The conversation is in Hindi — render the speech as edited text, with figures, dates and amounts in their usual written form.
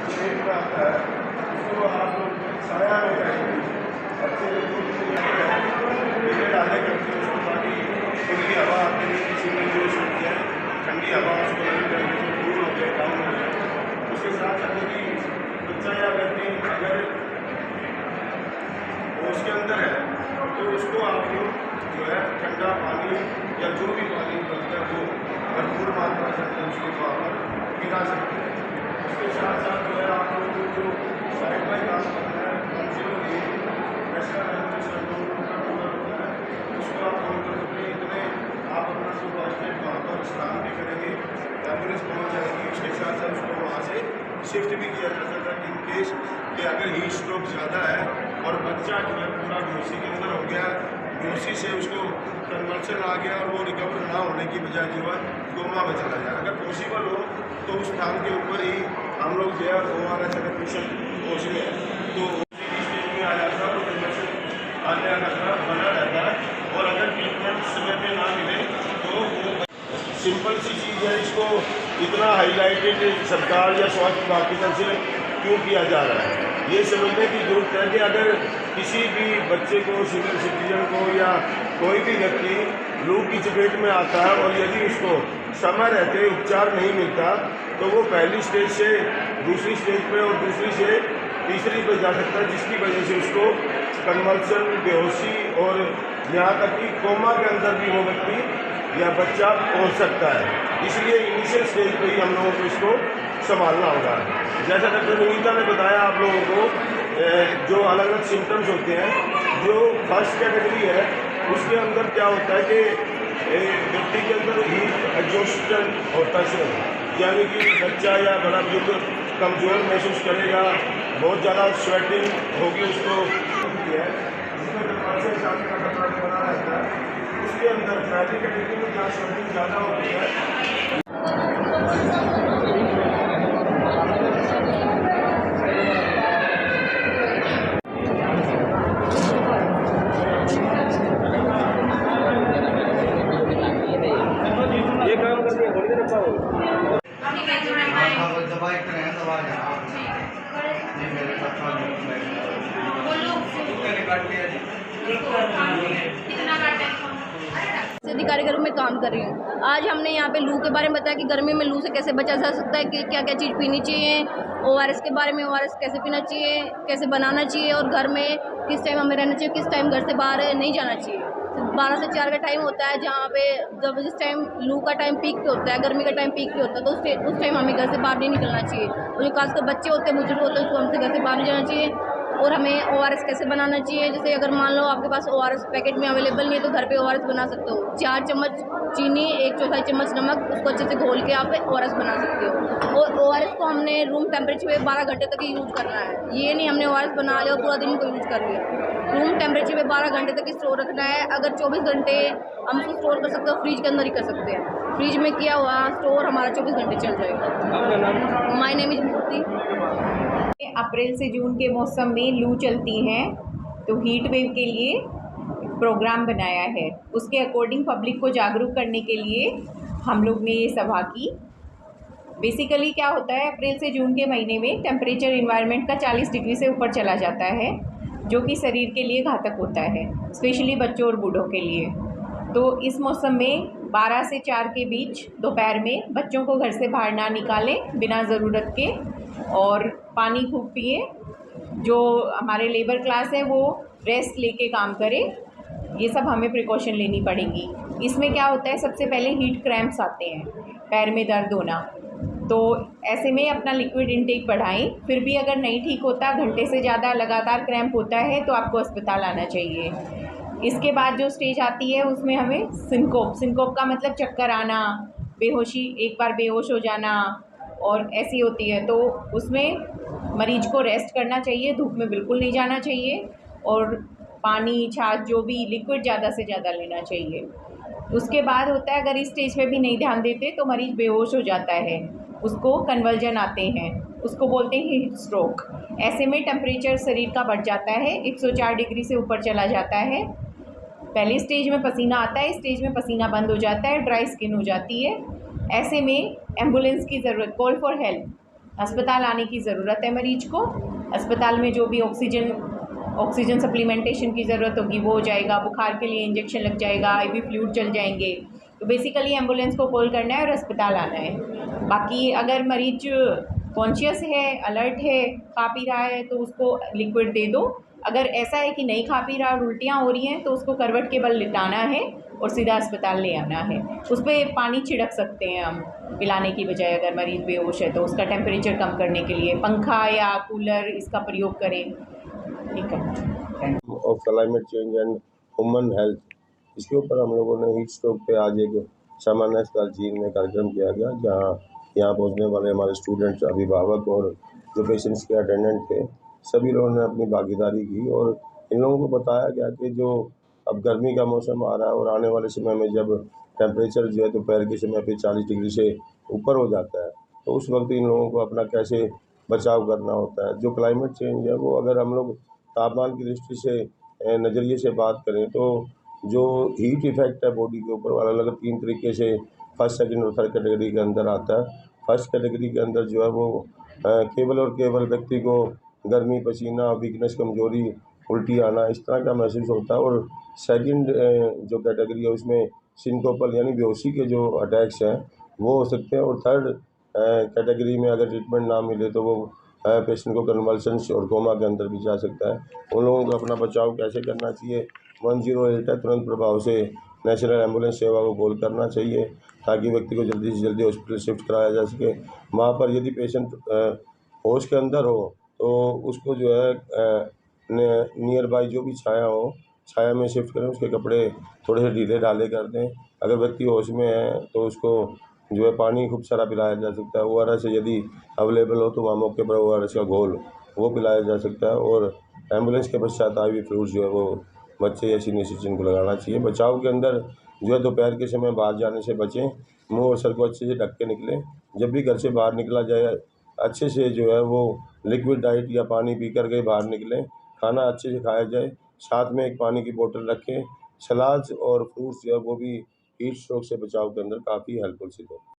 पेट में आता है उसको आप छाया में रहेंगे अच्छे डाले करके उसको ताकि खुली हवा आते हुए किसी में जो होती है ठंडी हवा उसको नहीं करके जो दूर हो जाए डाउन हो जाए। उसके साथ साथ यदि बच्चा या व्यक्ति अगर उसके अंदर है तो उसको आप लोग जो है ठंडा पानी या जो भी पानी उपलब्ध है वो भरपूर मात्रा के अंदर उसको वहाँ पर पिला सकते हैं। उसके साथ साथ जो है आप लोगों को जो साइड बाई काम करना है कौन प्रेशर होता है उसको आप कम कर सकते हैं। इतने आप अपना सुपरवाइजमेंट वहाँ पर स्नान भी करेंगे, एम्बुलेंस पहुँच जाएगी। उसके साथ साथ उसको वहाँ से शिफ्ट भी किया जा सकता है इन केस कि अगर हीट स्ट्रोक ज़्यादा है और बच्चा जो है पूरा बेहोशी के अंदर हो गया, बेहोशी से उसको कन्वर्सन आ गया और वो रिकवर ना होने की बजाय जो है कोमा में चला जाए। अगर पॉसिबल हो तो उस स्थान के ऊपर ही हम लोग जो है ORS अगर पेशेंट पहुँच गए तो उसी स्टेज में आ जाता है तो कन्वर्सन आने का खतरा बना रहता है। और अगर ट्रीटमेंट समय पर ना मिले तो वो सिंपल सी चीज़ है, इसको इतना हाईलाइटेड सरकार या स्वास्थ्य विभाग की तरफ से क्यों किया जा रहा है ये समझने की जरूरत है कि अगर किसी भी बच्चे को, सीनियर सिटीजन को या कोई भी व्यक्ति लू की चपेट में आता है और यदि उसको समय रहते उपचार नहीं मिलता तो वो पहली स्टेज से दूसरी स्टेज पे और दूसरी से तीसरी पे जा सकता है, जिसकी वजह से उसको कन्वर्सन, बेहोशी और यहाँ तक कि कोमा के अंदर भी वो व्यक्ति या बच्चा पहुँच सकता है। इसलिए इनिशियल स्टेज पे ही हम लोगों को इसको संभालना होगा। जैसा डॉक्टर निकिता ने बताया आप लोगों को जो अलग अलग सिम्टम्स होते हैं, जो फर्स्ट कैटेगरी है उसके अंदर क्या होता है कि व्यक्ति के अंदर हीट एग्जॉस्टन होता है, यानी कि बच्चा या बड़ा बुजुर्ग कमज़ोर महसूस करेगा, बहुत ज़्यादा स्वेटिंग होगी उसको है, बना रहता है। उसके अंदर पहली कैटेगरी में जहाँ स्वेटिंग ज़्यादा होती है अधिकारी के रूप में काम कर रही हूँ। आज हमने यहाँ पे लू के बारे में बताया कि गर्मी में लू से कैसे बचा जा सकता है, कि क्या क्या चीज़ पीनी चाहिए, ORS के बारे में ORS कैसे पीना चाहिए, कैसे बनाना चाहिए और घर में किस टाइम हमें रहना चाहिए, किस टाइम घर से बाहर नहीं जाना चाहिए। 12 से 4 का टाइम होता है जहाँ पे जब जिस टाइम लू का टाइम पीक पे होता है, गर्मी का टाइम पीक पे होता है, तो उस टाइम हमें घर से बाहर नहीं निकलना चाहिए। और जो खासकर बच्चे होते हैं, बुजुर्ग होते हैं, उसको हमसे घर से बाहर नहीं जाना चाहिए। और हमें ORS कैसे बनाना चाहिए, जैसे अगर मान लो आपके पास ORS पैकेट में अवेलेबल नहीं है तो घर पे ORS बना सकते हो। 4 चम्मच चीनी, 1/4 चम्मच नमक, उसको अच्छे से घोल के आप ORS बना सकते हो। और ORS को हमने रूम टेम्परेचर पे 12 घंटे तक ही यूज़ करना है। ये नहीं हमने ORS बना लिया और पूरा दिन को यूज़ कर लिया। रूम टेम्परेचर पे 12 घंटे तक स्टोर रखना है। अगर 24 घंटे हम उसको स्टोर कर सकते हो, फ्रिज के अंदर ही कर सकते हैं। फ्रिज में किया हुआ स्टोर हमारा 24 घंटे चल जाएगा। माय नेम इज मूर्ति। अप्रैल से जून के मौसम में लू चलती है तो हीट वेव के लिए प्रोग्राम बनाया है। उसके अकॉर्डिंग पब्लिक को जागरूक करने के लिए हम लोग ने ये सभा की। बेसिकली क्या होता है, अप्रैल से जून के महीने में टेम्परेचर इन्वायरमेंट का 40 डिग्री से ऊपर चला जाता है, जो कि शरीर के लिए घातक होता है, स्पेशली बच्चों और बूढ़ों के लिए। तो इस मौसम में 12 से 4 के बीच दोपहर में बच्चों को घर से बाहर ना निकालें बिना ज़रूरत के, और पानी खूब पिए। जो हमारे लेबर क्लास है वो रेस्ट लेके काम करे। ये सब हमें प्रिकॉशन लेनी पड़ेगी। इसमें क्या होता है, सबसे पहले हीट क्रैम्प्स आते हैं, पैर में दर्द होना। तो ऐसे में अपना लिक्विड इंटेक बढ़ाएं। फिर भी अगर नहीं ठीक होता, घंटे से ज़्यादा लगातार क्रैम्प होता है, तो आपको अस्पताल आना चाहिए। इसके बाद जो स्टेज आती है उसमें हमें सिनकोप का मतलब चक्कर आना, बेहोशी, एक बार बेहोश हो जाना और ऐसी होती है। तो उसमें मरीज को रेस्ट करना चाहिए, धूप में बिल्कुल नहीं जाना चाहिए, और पानी, छाछ, जो भी लिक्विड ज़्यादा से ज़्यादा लेना चाहिए। उसके बाद होता है, अगर इस स्टेज पे भी नहीं ध्यान देते तो मरीज़ बेहोश हो जाता है, उसको कन्वल्जन आते हैं, उसको बोलते हैं हीट स्ट्रोक। ऐसे में टेम्परेचर शरीर का बढ़ जाता है, 104 डिग्री से ऊपर चला जाता है। पहले स्टेज में पसीना आता है, स्टेज में पसीना बंद हो जाता है, ड्राई स्किन हो जाती है। ऐसे में एम्बुलेंस की ज़रूरत, कॉल फॉर हेल्प। अस्पताल आने की ज़रूरत है मरीज को। अस्पताल में जो भी ऑक्सीजन सप्लीमेंटेशन की ज़रूरत होगी वो हो जाएगा, बुखार के लिए इंजेक्शन लग जाएगा, IV फ्लूइड चल जाएंगे। तो बेसिकली एम्बुलेंस को कॉल करना है और अस्पताल आना है। बाकी अगर मरीज कॉन्शियस है, अलर्ट है, खा पी रहा है तो उसको लिक्विड दे दो। अगर ऐसा है कि नहीं खा पी रहा और उल्टियाँ हो रही हैं तो उसको करवट के बल लिटाना है और सीधा अस्पताल ले आना है। उस पर पानी छिड़क सकते हैं हम पिलाने की बजाय, अगर मरीज़ बेहोश है तो उसका टेम्परेचर कम करने के लिए पंखा या कूलर इसका प्रयोग करें। ठीक है। Of climate change and human health, इसके ऊपर हम लोगों ने हीट स्ट्रोक पे आज एक सामान्य अस्पताल चीन में कार्यक्रम किया गया, जहाँ यहाँ पहुँचने वाले हमारे स्टूडेंट्स, अभिभावक और जो पेशेंट्स के अटेंडेंट थे, सभी लोगों ने अपनी भागीदारी की और इन लोगों को बताया गया कि जो अब गर्मी का मौसम आ रहा है और आने वाले समय में जब टेम्परेचर जो है दोपहर के समय पे 40 डिग्री से ऊपर हो जाता है, तो उस वक्त इन लोगों को अपना कैसे बचाव करना होता है। जो क्लाइमेट चेंज है वो अगर हम लोग तापमान की दृष्टि से नज़रिए से बात करें तो जो हीट इफ़ेक्ट है बॉडी के ऊपर, अलग अलग 3 तरीके से फर्स्ट, सेकंड और थर्ड कैटेगरी के अंदर आता है। फर्स्ट कैटेगरी के अंदर जो है वो केवल और केवल व्यक्ति को गर्मी, पसीना, वीकनेस, कमज़ोरी, उल्टी आना इस तरह का महसूस होता है। और सेकंड जो कैटेगरी है उसमें सिनकोपल यानी बेहोशी के जो अटैक्स हैं वो हो सकते हैं। और थर्ड कैटेगरी में अगर ट्रीटमेंट ना मिले तो वो पेशेंट को कन्वल्शंस और कोमा के अंदर भी जा सकता है। उन लोगों को अपना बचाव कैसे करना चाहिए, 108 है, तुरंत प्रभाव से नेशनल एम्बुलेंस सेवा को कॉल करना चाहिए ताकि व्यक्ति को जल्दी से जल्दी हॉस्पिटल शिफ्ट कराया जा सके। वहाँ पर यदि पेशेंट होश के अंदर हो तो उसको जो है नियर बाई जो भी छाया हो, छाया में शिफ्ट करें, उसके कपड़े थोड़े से ढीले ढाले कर दें। अगर व्यक्ति होश में है तो उसको जो है पानी खूब सारा पिलाया जा सकता है। ORS यदि अवेलेबल हो तो वहाँ मौके पर ORS का घोल वो पिलाया जा सकता है। और एम्बुलेंस के पश्चात IV फ्लूइड जो है वो बच्चे या सीनियर सिटीजन को लगाना चाहिए। बचाव के अंदर जो है दोपहर के समय बाहर जाने से बचें, मुँह और सर को अच्छे से ढक के निकलें। जब भी घर से बाहर निकला जाए अच्छे से जो है वो लिक्विड डाइट या पानी पी कर के बाहर निकलें। खाना अच्छे से खाया जाए, साथ में एक पानी की बोतल रखें। सलाद और फ्रूट्स जो है वो भी हीट स्ट्रोक से बचाव के अंदर काफ़ी हेल्पफुल सिद्ध होते हैं।